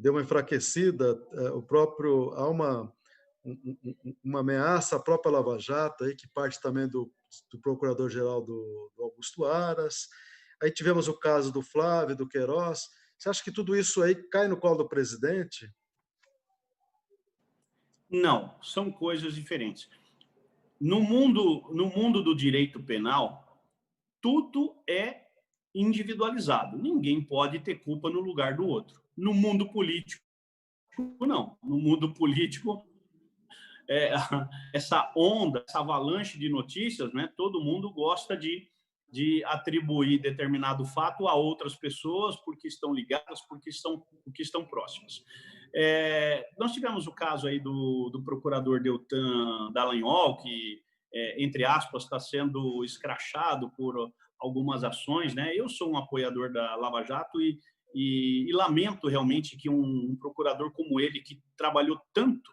deu uma enfraquecida, há uma ameaça à própria Lava Jato, aí, que parte também do procurador-geral do Augusto Aras. Aí tivemos o caso do Flávio, do Queiroz. Você acha que tudo isso aí cai no colo do presidente? Não, são coisas diferentes. No mundo do direito penal, tudo é individualizado. Ninguém pode ter culpa no lugar do outro. No mundo político, não. No mundo político, essa onda, essa avalanche de notícias, né? Todo mundo gosta de atribuir determinado fato a outras pessoas porque estão ligadas, porque estão próximas. Nós tivemos o caso aí do procurador Deltan Dallagnol, que, entre aspas, está sendo escrachado por algumas ações, né? Eu sou um apoiador da Lava Jato e lamento realmente que um procurador como ele, que trabalhou tanto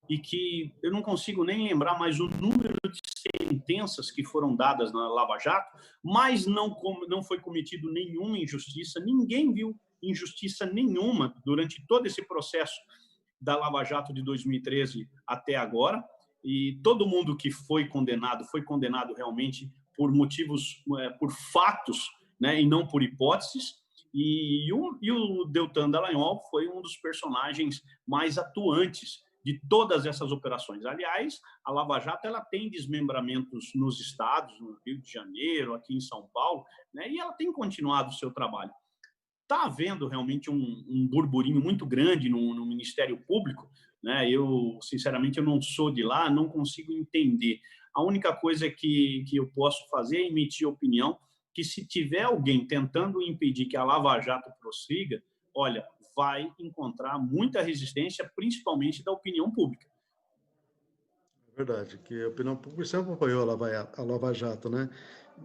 e que eu não consigo nem lembrar mais o número de sentenças que foram dadas na Lava Jato, mas não foi cometido nenhuma injustiça, ninguém viu injustiça nenhuma durante todo esse processo da Lava Jato de 2013 até agora, e todo mundo que foi condenado realmente por motivos, por fatos, né, e não por hipóteses, e o Deltan Dallagnol foi um dos personagens mais atuantes de todas essas operações. Aliás, a Lava Jato ela tem desmembramentos nos estados, no Rio de Janeiro, aqui em São Paulo, né, e ela tem continuado o seu trabalho. Está havendo realmente um burburinho muito grande no Ministério Público, né? Eu, sinceramente, eu não sou de lá, não consigo entender. A única coisa que eu posso fazer é emitir opinião que, se tiver alguém tentando impedir que a Lava Jato prossiga, olha, vai encontrar muita resistência, principalmente da opinião pública. É verdade, que a opinião pública sempre apoiou a Lava Jato, né?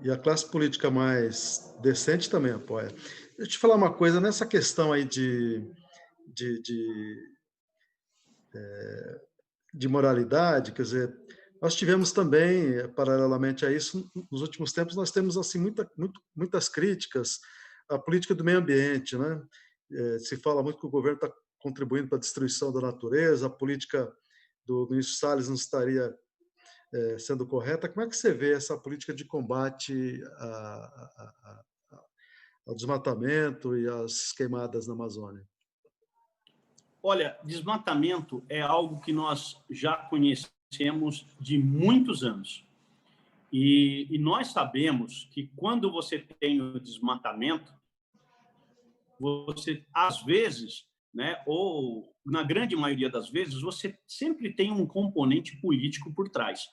E a classe política mais decente também apoia. Deixa eu te falar uma coisa, nessa questão aí de, de, de moralidade, quer dizer, nós tivemos também, paralelamente a isso, nos últimos tempos, nós temos assim muitas críticas à política do meio ambiente, né? Se fala muito que o governo está contribuindo para a destruição da natureza, a política do ministro Salles não estaria sendo correta. Como é que você vê essa política de combate ao desmatamento e às queimadas na Amazônia? Olha, desmatamento é algo que nós já conhecemos de muitos anos. E nós sabemos que quando você tem o desmatamento, você, às vezes, né, ou na grande maioria das vezes, você sempre tem um componente político por trás.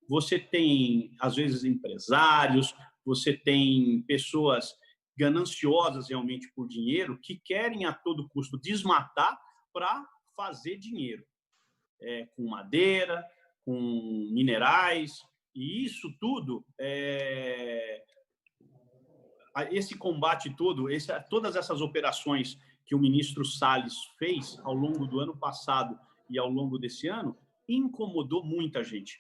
você tem, às vezes, empresários, você tem pessoas gananciosas realmente por dinheiro que querem a todo custo desmatar para fazer dinheiro, com madeira, com minerais, e isso tudo, esse combate todo, todas essas operações que o ministro Salles fez ao longo do ano passado e ao longo desse ano, incomodou muita gente.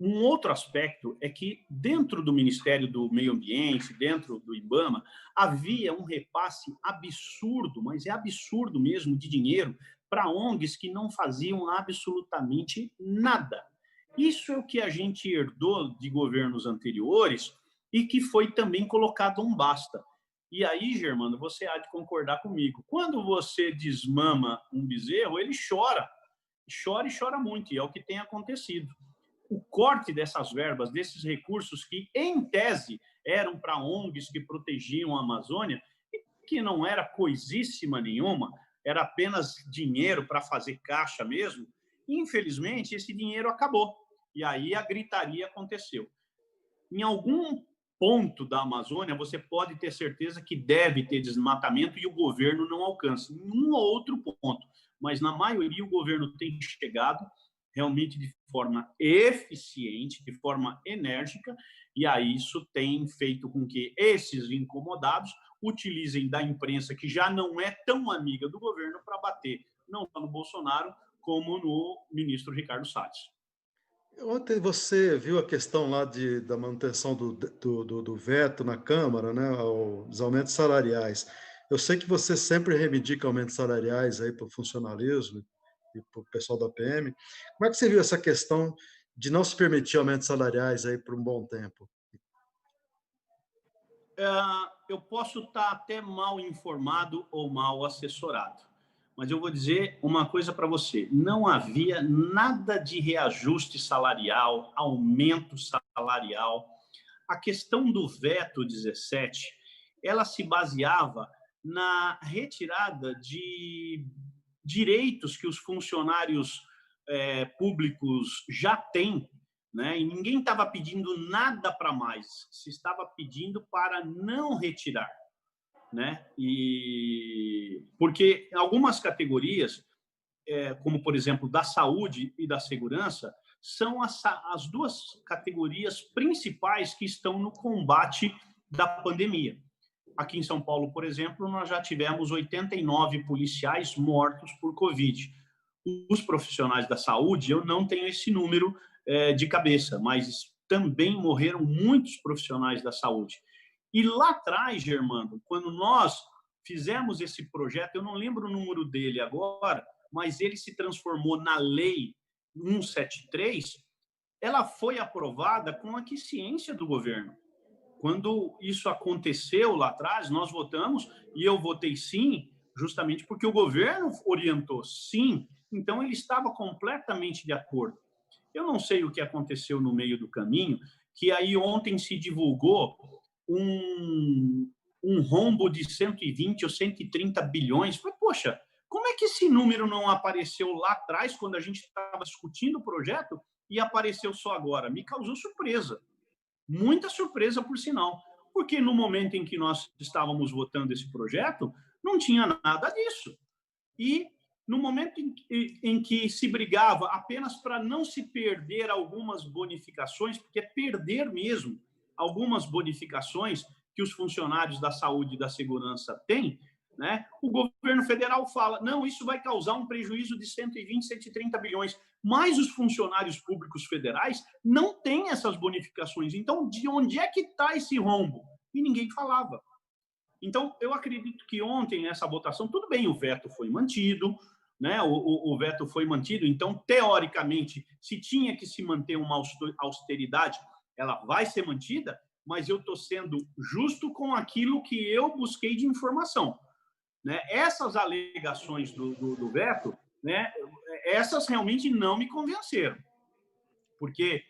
Um outro aspecto é que, dentro do Ministério do Meio Ambiente, dentro do IBAMA, havia um repasse absurdo, mas é absurdo mesmo, de dinheiro para ONGs que não faziam absolutamente nada. Isso é o que a gente herdou de governos anteriores e que foi também colocado um basta. E aí, Germano, você há de concordar comigo. Quando você desmama um bezerro, ele chora e chora muito, e é o que tem acontecido. O corte dessas verbas, desses recursos que, em tese, eram para ONGs que protegiam a Amazônia, e que não era coisíssima nenhuma, era apenas dinheiro para fazer caixa mesmo, infelizmente, esse dinheiro acabou. E aí a gritaria aconteceu. Em algum ponto da Amazônia, você pode ter certeza que deve ter desmatamento e o governo não alcança. Em um ou outro ponto. Mas, na maioria, o governo tem chegado realmente de forma eficiente, de forma enérgica, e aí isso tem feito com que esses incomodados utilizem da imprensa, que já não é tão amiga do governo, para bater não só no Bolsonaro, como no ministro Ricardo Salles. Ontem você viu a questão lá da manutenção do veto na Câmara, né, aos aumentos salariais. Eu sei que você sempre reivindica aumentos salariais aí para o funcionalismo e para o pessoal da PM. Como é que você viu essa questão de não se permitir aumentos salariais aí por um bom tempo? Eu posso estar até mal informado ou mal assessorado, mas eu vou dizer uma coisa para você: não havia nada de reajuste salarial, aumento salarial. A questão do veto 17, ela se baseava na retirada de direitos que os funcionários públicos já têm, né? E ninguém estava pedindo nada para mais, se estava pedindo para não retirar, né? E porque algumas categorias, como por exemplo da saúde e da segurança, são as duas categorias principais que estão no combate da pandemia. Aqui em São Paulo, por exemplo, nós já tivemos 89 policiais mortos por Covid. Os profissionais da saúde, eu não tenho esse número de cabeça, mas também morreram muitos profissionais da saúde. E lá atrás, Germano, quando nós fizemos esse projeto, eu não lembro o número dele agora, mas ele se transformou na Lei 173, ela foi aprovada com a aquiescência do governo. Quando isso aconteceu lá atrás, nós votamos, e eu votei sim, justamente porque o governo orientou sim, então ele estava completamente de acordo. Eu não sei o que aconteceu no meio do caminho, que aí ontem se divulgou um rombo de 120 ou 130 bilhões. Falei, poxa, como é que esse número não apareceu lá atrás, quando a gente estava discutindo o projeto, e apareceu só agora? Me causou surpresa. Muita surpresa, por sinal. Porque no momento em que nós estávamos votando esse projeto, não tinha nada disso. E no momento em que se brigava apenas para não se perder algumas bonificações, porque é perder mesmo algumas bonificações que os funcionários da saúde e da segurança têm, né? O governo federal fala, não, isso vai causar um prejuízo de 120, 130 bilhões, mas os funcionários públicos federais não têm essas bonificações. Então, de onde é que está esse rombo? E ninguém falava. Então, eu acredito que ontem, essa votação, tudo bem, o veto foi mantido, né? O veto foi mantido, então, teoricamente, se tinha que se manter uma austeridade, ela vai ser mantida, mas eu estou sendo justo com aquilo que eu busquei de informação. Né? Essas alegações do veto, né? Essas realmente não me convenceram, porque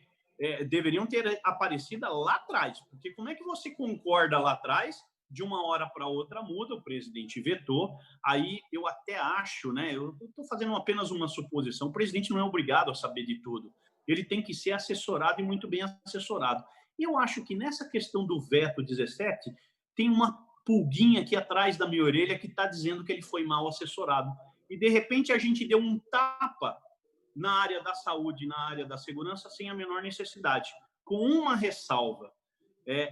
deveriam ter aparecido lá atrás. Porque como é que você concorda lá atrás, de uma hora para outra muda, o presidente vetou, aí eu até acho, né? Eu estou fazendo apenas uma suposição, o presidente não é obrigado a saber de tudo. ele tem que ser assessorado e muito bem assessorado. Eu acho que nessa questão do veto 17, tem uma pulguinha aqui atrás da minha orelha que está dizendo que ele foi mal assessorado. E, de repente, a gente deu um tapa na área da saúde, na área da segurança, sem a menor necessidade. Com uma ressalva,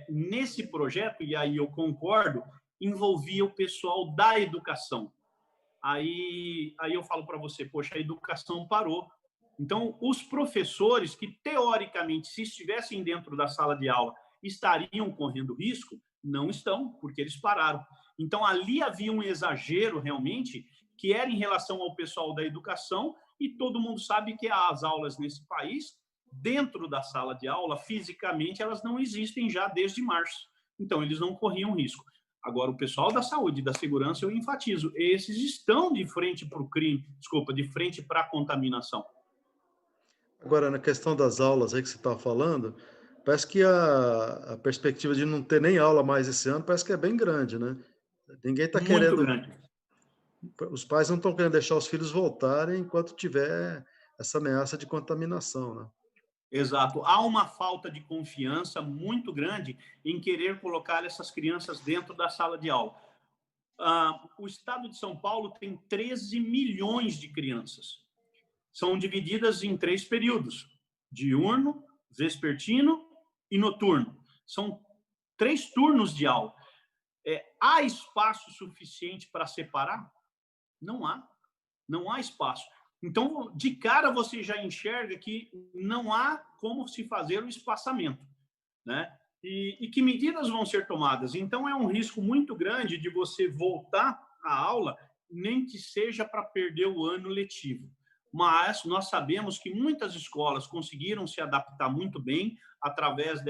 nesse projeto, e aí eu concordo, envolvia o pessoal da educação. Aí eu falo para você, poxa, a educação parou. Então, os professores que, teoricamente, se estivessem dentro da sala de aula, estariam correndo risco, não estão, porque eles pararam. Então, ali havia um exagero, realmente, que era em relação ao pessoal da educação, e todo mundo sabe que as aulas nesse país, dentro da sala de aula, fisicamente, elas não existem já desde março. Então, eles não corriam risco. Agora, o pessoal da saúde e da segurança, eu enfatizo, esses estão de frente para o crime, de frente para a contaminação. Agora, na questão das aulas aí que você estava falando, parece que a perspectiva de não ter nem aula mais esse ano parece que é bem grande, né? Ninguém está Muito querendo, grande. os pais não estão querendo deixar os filhos voltarem enquanto tiver essa ameaça de contaminação, né? Exato. Há uma falta de confiança muito grande em querer colocar essas crianças dentro da sala de aula. O estado de São Paulo tem 13 milhões de crianças. São divididas em 3 períodos: diurno, vespertino e noturno. São 3 turnos de aula. Há espaço suficiente para separar? Não há. Não há espaço. Então, de cara, você já enxerga que não há como se fazer o espaçamento, né? E que medidas vão ser tomadas? Então, é um risco muito grande de você voltar à aula, nem que seja para perder o ano letivo. Mas nós sabemos que muitas escolas conseguiram se adaptar muito bem através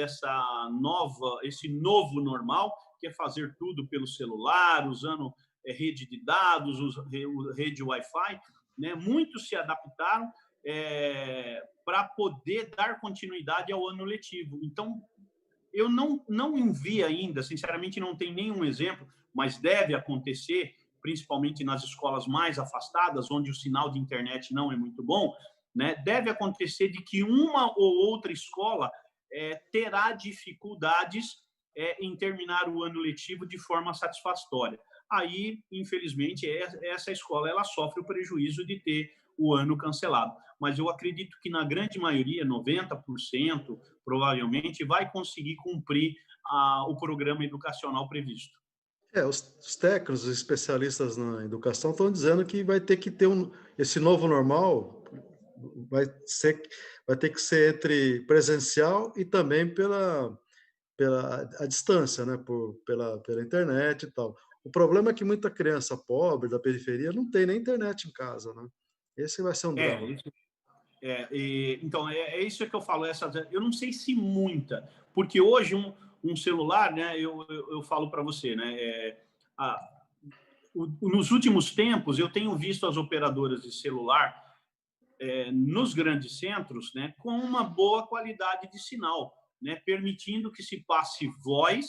esse novo normal, que é fazer tudo pelo celular, usando rede de dados, rede Wi-Fi, né? Muitos se adaptaram para poder dar continuidade ao ano letivo. Então, eu não vi ainda, sinceramente, não tem nenhum exemplo, mas deve acontecer, principalmente nas escolas mais afastadas, onde o sinal de internet não é muito bom, né? Deve acontecer de que uma ou outra escola terá dificuldades em terminar o ano letivo de forma satisfatória. Aí, infelizmente, essa escola ela sofre o prejuízo de ter o ano cancelado. Mas eu acredito que, na grande maioria, 90%, provavelmente, vai conseguir cumprir o programa educacional previsto. Os técnicos, os especialistas na educação estão dizendo que vai ter que ter esse novo normal, vai, ser, vai ter que ser entre presencial e também pela a distância, né? Pela internet e tal. O problema é que muita criança pobre da periferia não tem nem internet em casa, né? Esse vai ser um drama. Isso. Então, é isso que eu falo. Eu não sei se muita, porque hoje um celular, né? Eu falo para você, né? Nos últimos tempos, eu tenho visto as operadoras de celular nos grandes centros, né, com uma boa qualidade de sinal, né, permitindo que se passe voz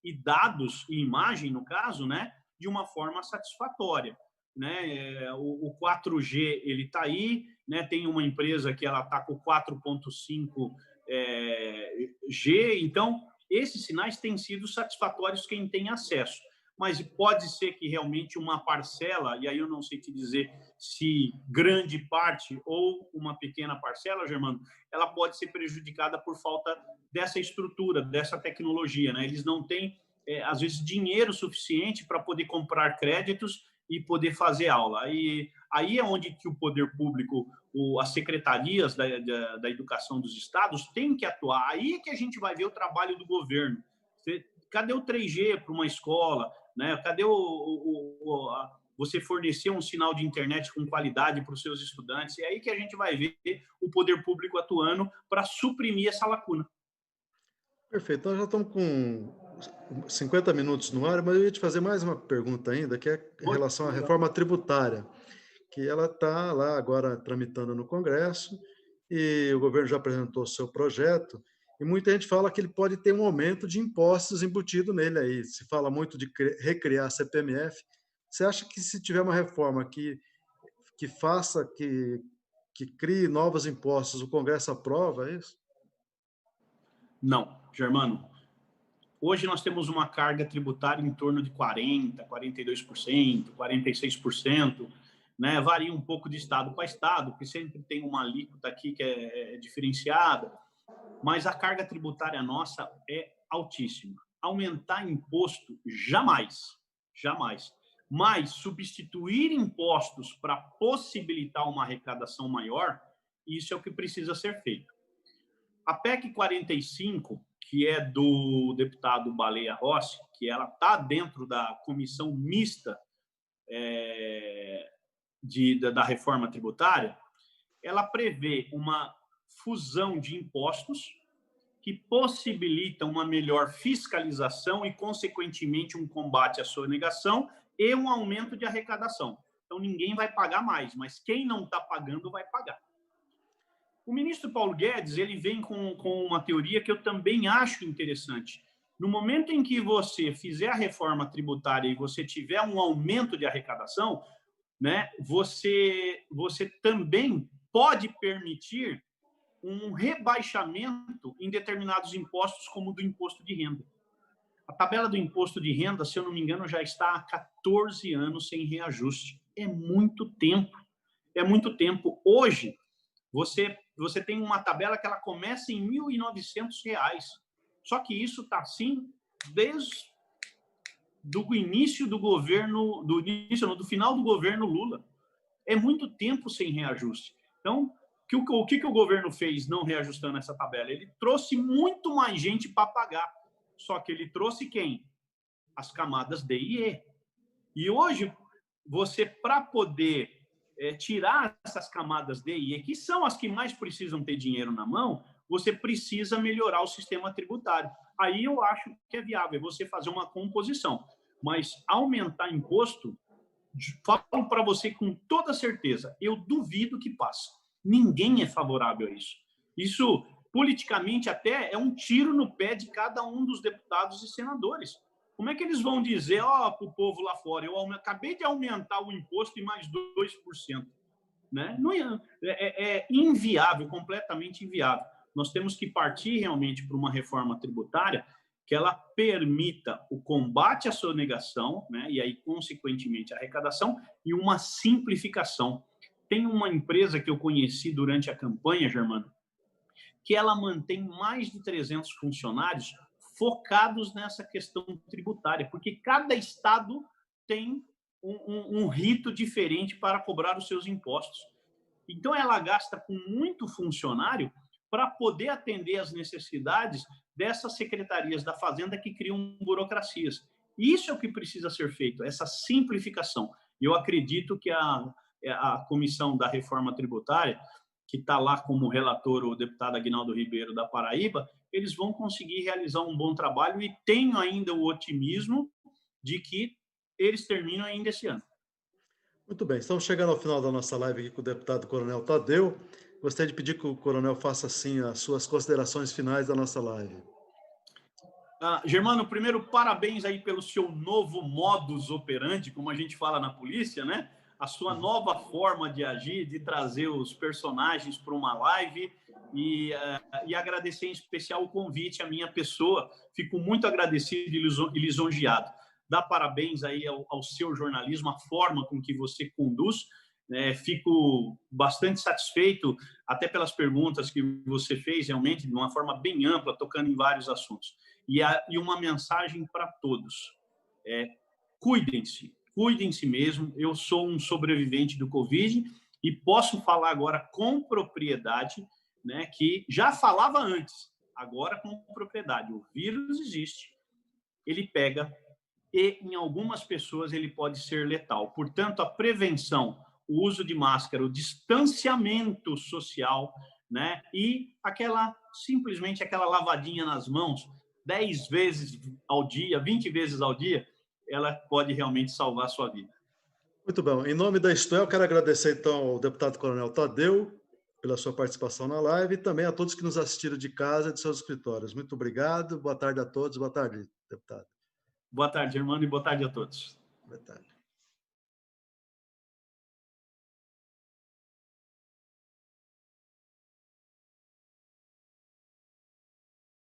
e dados e imagem, no caso, né, de uma forma satisfatória, né? O 4G ele está aí, né? Tem uma empresa que ela está com 4.5 G, então esses sinais têm sido satisfatórios quem tem acesso. Mas pode ser que realmente uma parcela, e aí eu não sei te dizer se grande parte ou uma pequena parcela, Germano, ela pode ser prejudicada por falta dessa estrutura, dessa tecnologia, né? Eles não têm, às vezes, dinheiro suficiente para poder comprar créditos e poder fazer aula. Aí é onde que o poder público, as secretarias da educação dos estados têm que atuar. Aí é que a gente vai ver o trabalho do governo. Cadê o 3G para uma escola? Né? Cadê você fornecer um sinal de internet com qualidade para os seus estudantes? É aí que a gente vai ver o poder público atuando para suprimir essa lacuna. Perfeito. Nós já estamos com 50 minutos no ar, mas eu ia te fazer mais uma pergunta ainda, que é em relação à reforma tributária, que ela está lá agora tramitando no Congresso e o governo já apresentou o seu projeto, e muita gente fala que ele pode ter um aumento de impostos embutido nele aí. Se fala muito de recriar a CPMF. Você acha que se tiver uma reforma que faça que que crie novos impostos, o Congresso aprova, é isso? Não, Germano. Hoje nós temos uma carga tributária em torno de 40%, 42%, 46%, né? Varia um pouco de estado para estado, porque sempre tem uma alíquota aqui que é diferenciada, mas a carga tributária nossa é altíssima. Aumentar imposto, jamais, jamais. Mas substituir impostos para possibilitar uma arrecadação maior, isso é o que precisa ser feito. A PEC 45, que é do deputado Baleia Rossi, que ela está dentro da comissão mista da reforma tributária, ela prevê uma fusão de impostos que possibilita uma melhor fiscalização e, consequentemente, um combate à sonegação e um aumento de arrecadação. Então, ninguém vai pagar mais, mas quem não está pagando vai pagar. O ministro Paulo Guedes ele vem com uma teoria que eu também acho interessante. No momento em que você fizer a reforma tributária e você tiver um aumento de arrecadação, né, você também pode permitir um rebaixamento em determinados impostos, como o do imposto de renda. A tabela do imposto de renda, se eu não me engano, já está há 14 anos sem reajuste. É muito tempo. É muito tempo. Hoje, você tem uma tabela que ela começa em R$ 1.900. Só que isso está assim desde do início do governo, do final do governo Lula. É muito tempo sem reajuste. Então, o que o governo fez não reajustando essa tabela? Ele trouxe muito mais gente para pagar. Só que ele trouxe quem? As camadas D e E. E hoje, você, para poder tirar essas camadas D e E, que são as que mais precisam ter dinheiro na mão, você precisa melhorar o sistema tributário. Aí eu acho que é viável você fazer uma composição. Mas aumentar imposto, falo para você com toda certeza, eu duvido que passe. Ninguém é favorável a isso. Isso, politicamente, até é um tiro no pé de cada um dos deputados e senadores. Como é que eles vão dizer para o povo lá fora, eu acabei de aumentar o imposto em mais 2%? Né? Não é inviável, completamente inviável. Nós temos que partir realmente para uma reforma tributária que ela permita o combate à sonegação, né? E aí, consequentemente, a arrecadação e uma simplificação. Tem uma empresa que eu conheci durante a campanha, Germano, que ela mantém mais de 300 funcionários focados nessa questão tributária, porque cada estado tem um rito diferente para cobrar os seus impostos. Então, ela gasta com muito funcionário para poder atender às necessidades dessas secretarias da Fazenda que criam burocracias. Isso é o que precisa ser feito, essa simplificação. Eu acredito que a Comissão da Reforma Tributária, que está lá como relator o deputado Aguinaldo Ribeiro da Paraíba, eles vão conseguir realizar um bom trabalho e tenho ainda o otimismo de que eles terminam ainda esse ano. Muito bem, estamos chegando ao final da nossa live aqui com o deputado Coronel Tadeu. Gostaria de pedir que o coronel faça, assim, as suas considerações finais da nossa live. Germano, primeiro, parabéns aí pelo seu novo modus operandi, como a gente fala na polícia, né? A sua nova forma de agir, de trazer os personagens para uma live e agradecer em especial o convite à minha pessoa. Fico muito agradecido e lisonjeado. Dá parabéns aí ao seu jornalismo, a forma com que você conduz. Fico bastante satisfeito, até pelas perguntas que você fez, realmente, de uma forma bem ampla, tocando em vários assuntos. E uma mensagem para todos. Cuidem-se mesmo. Eu sou um sobrevivente do Covid e posso falar agora com propriedade, né, que já falava antes, agora com propriedade. O vírus existe, ele pega e, em algumas pessoas, ele pode ser letal. Portanto, a prevenção, o uso de máscara, o distanciamento social, né, e simplesmente aquela lavadinha nas mãos, 10 vezes ao dia, 20 vezes ao dia, ela pode realmente salvar a sua vida. Muito bom. Em nome da Isto É, eu quero agradecer, então, ao deputado Coronel Tadeu pela sua participação na live e também a todos que nos assistiram de casa e de seus escritórios. Muito obrigado. Boa tarde a todos. Boa tarde, deputado. Boa tarde, irmão, e boa tarde a todos. Boa tarde.